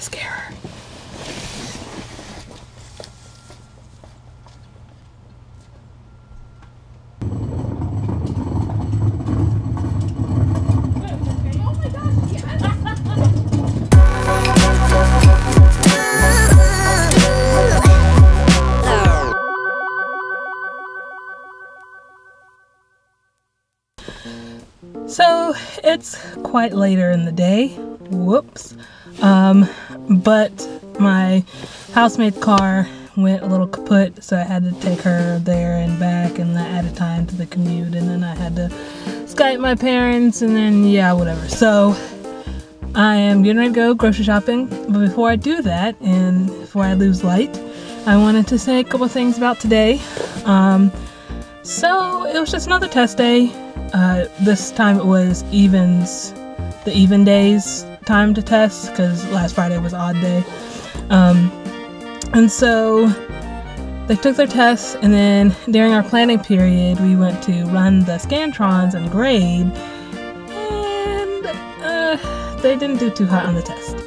to scare her. So it's quite later in the day, whoops, but my housemate's car went a little kaput, so I had to take her there and back, and that added time to the commute, and then I had to Skype my parents, and then yeah, whatever. So I am getting ready to go grocery shopping, but before I do that, and before I lose light, I wanted to say a couple things about today. So it was just another test day. This time it was the even days time to test, because last Friday was odd day. And so they took their tests, and then during our planning period we went to run the Scantrons and grade, and they didn't do too hot on the test.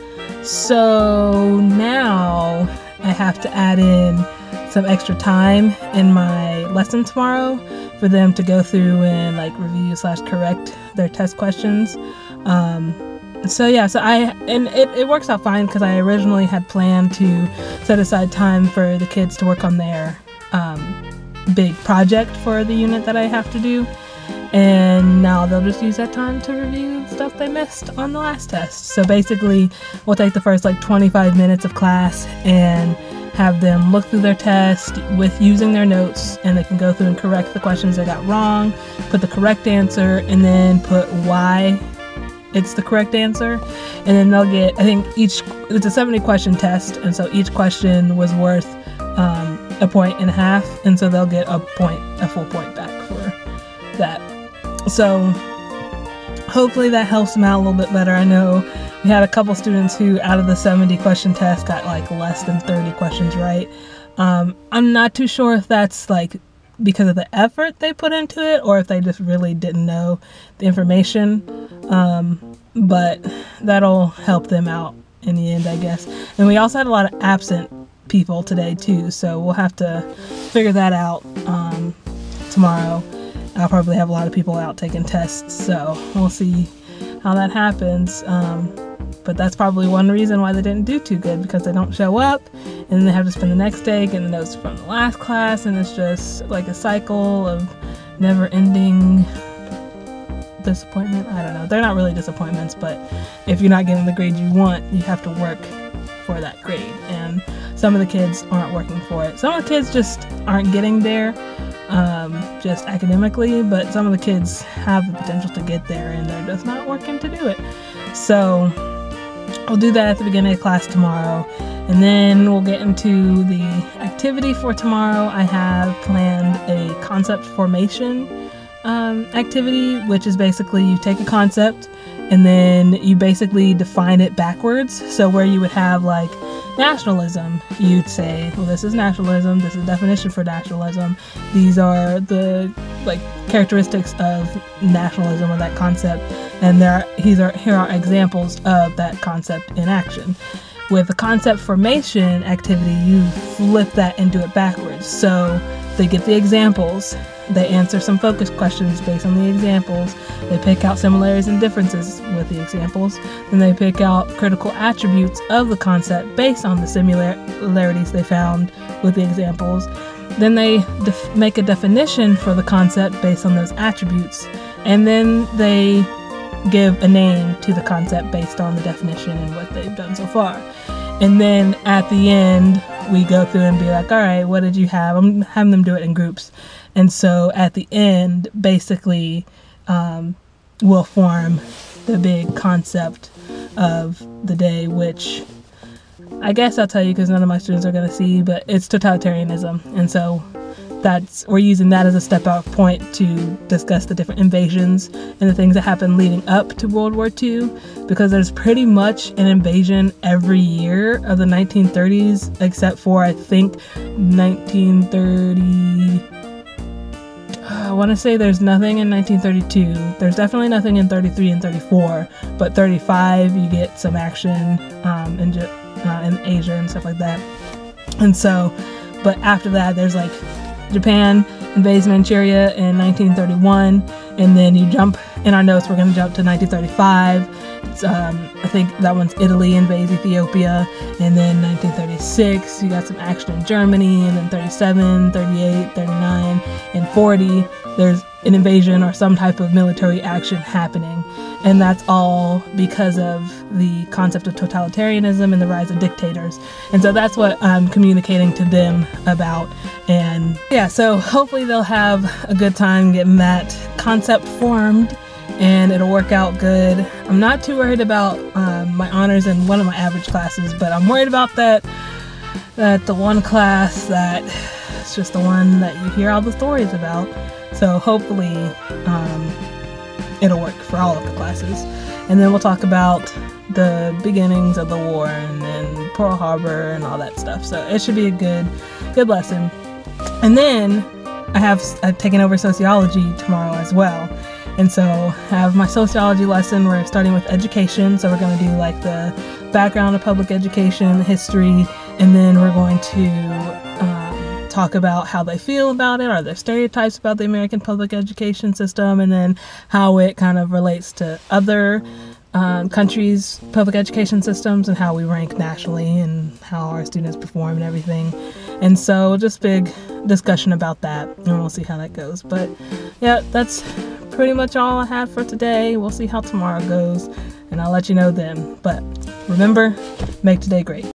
So now I have to add in some extra time in my lesson tomorrow for them to go through and like review / correct their test questions. So it works out fine, because I originally had planned to set aside time for the kids to work on their big project for the unit that I have to do, and now they'll just use that time to review the stuff they missed on the last test. So basically we'll take the first like 25 minutes of class and have them look through their test with using their notes, and they can go through and correct the questions they got wrong, put the correct answer, and then put why it's the correct answer. And then they'll get, I think it's a 70 question test, and so each question was worth a point and a half, and so they'll get a full point back for that. So hopefully that helps them out a little bit better. I know we had a couple students who out of the 70 question test got like less than 30 questions right. I'm not too sure if that's like because of the effort they put into it, or if they just really didn't know the information, but that'll help them out in the end, I guess. And we also had a lot of absent people today too, so we'll have to figure that out tomorrow. I'll probably have a lot of people out taking tests, so we'll see how that happens. But that's probably one reason why they didn't do too good, because they don't show up, and then they have to spend the next day getting the notes from the last class, and it's just like a cycle of never-ending disappointment. I don't know. They're not really disappointments, but if you're not getting the grade you want, you have to work for that grade, and some of the kids aren't working for it. Some of the kids just aren't getting there, just academically, but some of the kids have the potential to get there, and they're just not working to do it. So I'll do that at the beginning of class tomorrow, and then we'll get into the activity for tomorrow. I have planned a concept formation activity, which is basically you take a concept and then you basically define it backwards. So where you would have like nationalism, you'd say, well, this is nationalism, this is the definition for nationalism, these are the like characteristics of nationalism or that concept, and here are examples of that concept in action. With the concept formation activity, you flip that and do it backwards. So they get the examples, they answer some focus questions based on the examples, they pick out similarities and differences with the examples, then they pick out critical attributes of the concept based on the similarities they found with the examples. Then they make a definition for the concept based on those attributes, and then they give a name to the concept based on the definition and what they've done so far. And then at the end, we go through and be like, all right, what did you have? I'm having them do it in groups. And so at the end, basically, we'll form the big concept of the day, which I guess I'll tell you because none of my students are going to see, but it's totalitarianism. And so we're using that as a step out point to discuss the different invasions and the things that happened leading up to World War II, because there's pretty much an invasion every year of the 1930s, except for I think 1930. I want to say there's nothing in 1932. There's definitely nothing in 33 and 34, but 35 you get some action, and in Asia and stuff like that. And so, but after that, there's like Japan invades Manchuria in 1931, and then you jump in our notes. We're going to jump to 1935. I think that one's Italy invades Ethiopia, and then 1936 you got some action in Germany, and then 37, 38, 39, and 40 there's an invasion or some type of military action happening, and that's all because of the concept of totalitarianism and the rise of dictators. And so that's what I'm communicating to them about. And yeah, so hopefully they'll have a good time getting that concept formed, and it'll work out good. I'm not too worried about my honors in one of my average classes, but I'm worried about that the one class that it's just the one that you hear all the stories about. So hopefully it'll work for all of the classes. And then we'll talk about the beginnings of the war and then Pearl Harbor and all that stuff. So it should be a good lesson. And then I've taken over sociology tomorrow as well. And so I have my sociology lesson. We're starting with education. So we're going to do like the background of public education, history, and then we're going to talk about how they feel about it. Are there stereotypes about the American public education system? And then how it kind of relates to other countries' public education systems and how we rank nationally and how our students perform and everything. And so just big discussion about that, and we'll see how that goes. But yeah, that's pretty much all I had for today. We'll see how tomorrow goes, and I'll let you know then. But remember, make today great.